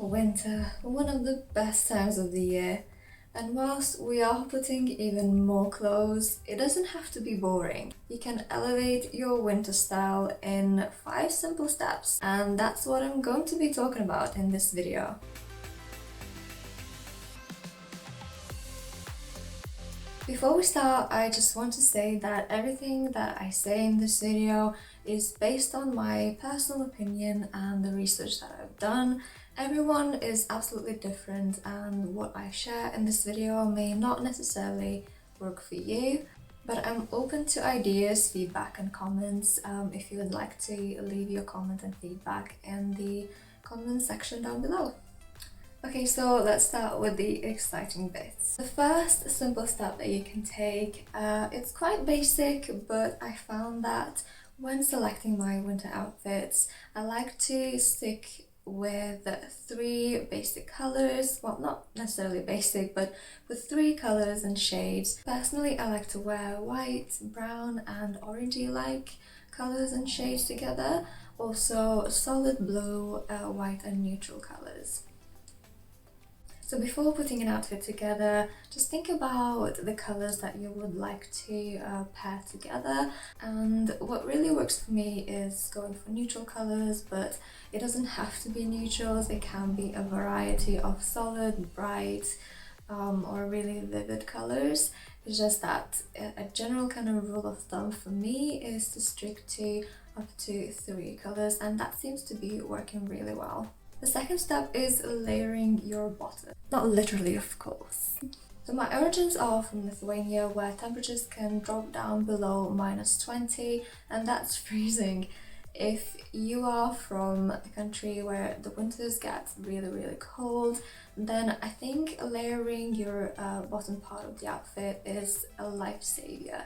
Winter, one of the best times of the year, and whilst we are putting even more clothes, it doesn't have to be boring. You can elevate your winter style in 5 simple steps, and that's what I'm going to be talking about in this video. Before we start, I just want to say that everything that I say in this video is based on my personal opinion and the research that I've done. Everyone is absolutely different, and what I share in this video may not necessarily work for you, but I'm open to ideas, feedback and comments. If you would like to leave your comment and feedback in the comment section down below. Okay, so let's start with the exciting bits. The first simple step that you can take, it's quite basic, but I found that when selecting my winter outfits, I like to stick with 3 basic colors. Well, not necessarily basic, but with 3 colors and shades. Personally, I like to wear white, brown and orangey-like colors and shades together. Also solid blue, white and neutral colors. So before putting an outfit together, just think about the colors that you would like to pair together. And what really works for me is going for neutral colors, but it doesn't have to be neutrals. It can be a variety of solid, bright, or really vivid colors. It's just that a general kind of rule of thumb for me is to stick to up to 3 colors, and that seems to be working really well. The second step is layering your bottom. Not literally, of course. So my origins are from Lithuania, where temperatures can drop down below -20, and that's freezing. If you are from a country where the winters get really cold, then I think layering your bottom part of the outfit is a lifesaver.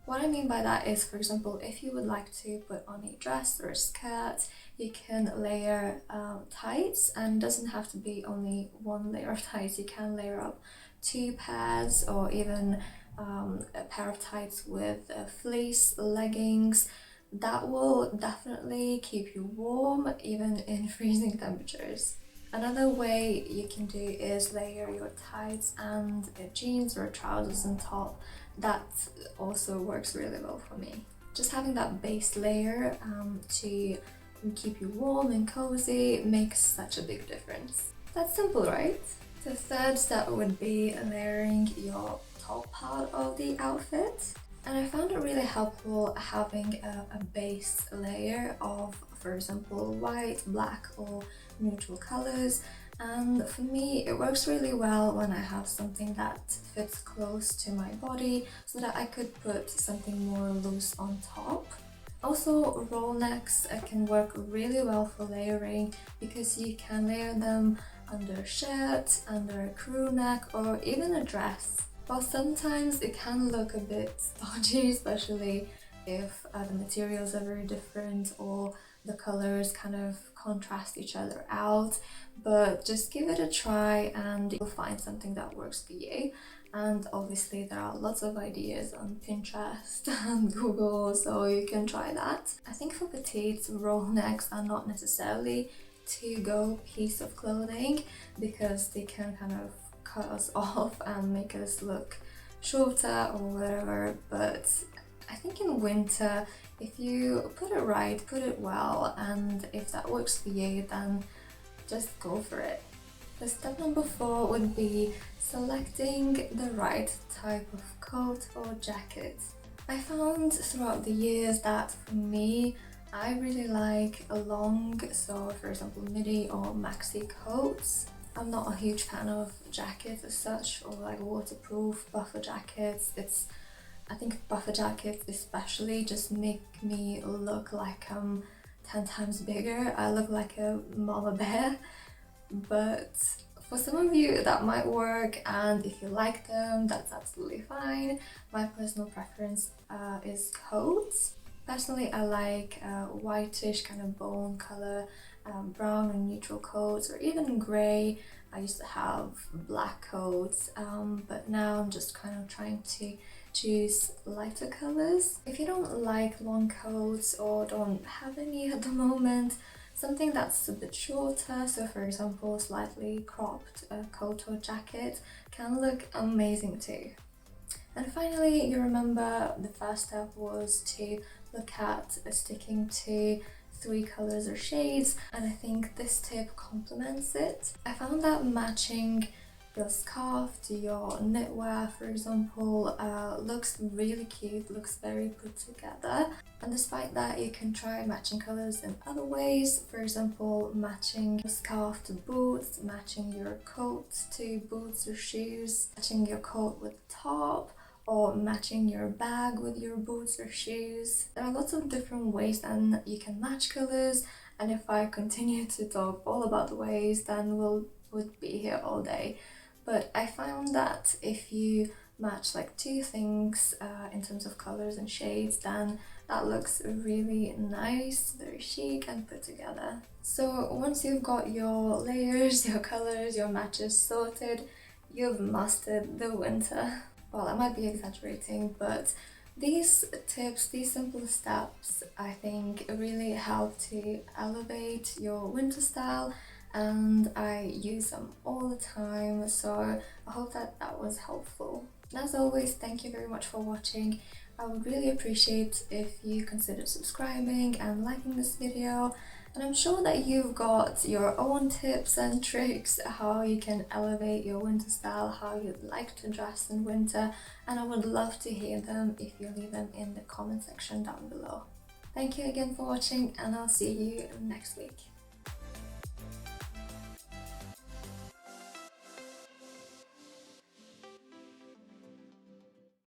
What I mean by that is, for example, if you would like to put on a dress or a skirt, you can layer tights, and it doesn't have to be only 1 layer of tights. You can layer up 2 pairs or even a pair of tights with fleece leggings. That will definitely keep you warm even in freezing temperatures. Another way you can do is layer your tights and jeans or trousers on top. That also works really well for me. Just having that base layer to keep you warm and cozy makes such a big difference. That's simple, right? The third step would be layering your top part of the outfit. And I found it really helpful having a base layer of, for example, white, black or neutral colors. And for me, it works really well when I have something that fits close to my body so that I could put something more loose on top. Also, roll necks can work really well for layering because you can layer them under a shirt, under a crew neck or even a dress. While sometimes it can look a bit dodgy, especially if the materials are very different or the colors kind of contrast each other out, but just give it a try and you'll find something that works for you. And obviously there are lots of ideas on Pinterest and Google, so you can try that. I think for Petite, roll necks are not necessarily to-go piece of clothing because they can kind of cut us off and make us look shorter or whatever, but I think in winter, if you put it right, put it well, and if that works for you, then just go for it. The step number 4 would be selecting the right type of coat or jacket. I found throughout the years that for me, I really like a long, so for example midi or maxi coats. I'm not a huge fan of jackets as such, or like waterproof buffer jackets. I think buffer jackets especially just make me look like I'm 10 times bigger. I look like a mama bear. But for some of you that might work, and if you like them, that's absolutely fine. My personal preference is coats. Personally, I like whitish kind of bone color, brown and neutral coats, or even grey. I used to have black coats, but now I'm just kind of trying to choose lighter colors. If you don't like long coats or don't have any at the moment, something that's a bit shorter, so for example slightly cropped coat or jacket can look amazing too. And finally, you remember the first step was to look at sticking to 3 colors or shades, and I think this tip complements it. I found that matching your scarf to your knitwear, for example, looks really cute, looks very put together. And despite that, you can try matching colors in other ways, for example matching your scarf to boots, matching your coat to boots or shoes, matching your coat with the top, or matching your bag with your boots or shoes. There are lots of different ways that you can match colors, and if I continue to talk all about the ways, then would be here all day. But I found that if you match like 2 things in terms of colors and shades, then that looks really nice, very chic and put together. So once you've got your layers, your colors, your matches sorted, you've mastered the winter. Well, I might be exaggerating, but these tips, these simple steps, I think really help to elevate your winter style, and I use them all the time, so I hope that was helpful. And as always, thank you very much for watching. I would really appreciate if you consider subscribing and liking this video. And I'm sure that you've got your own tips and tricks how you can elevate your winter style, how you'd like to dress in winter, and I would love to hear them if you leave them in the comment section down below. Thank you again for watching, and I'll see you next week.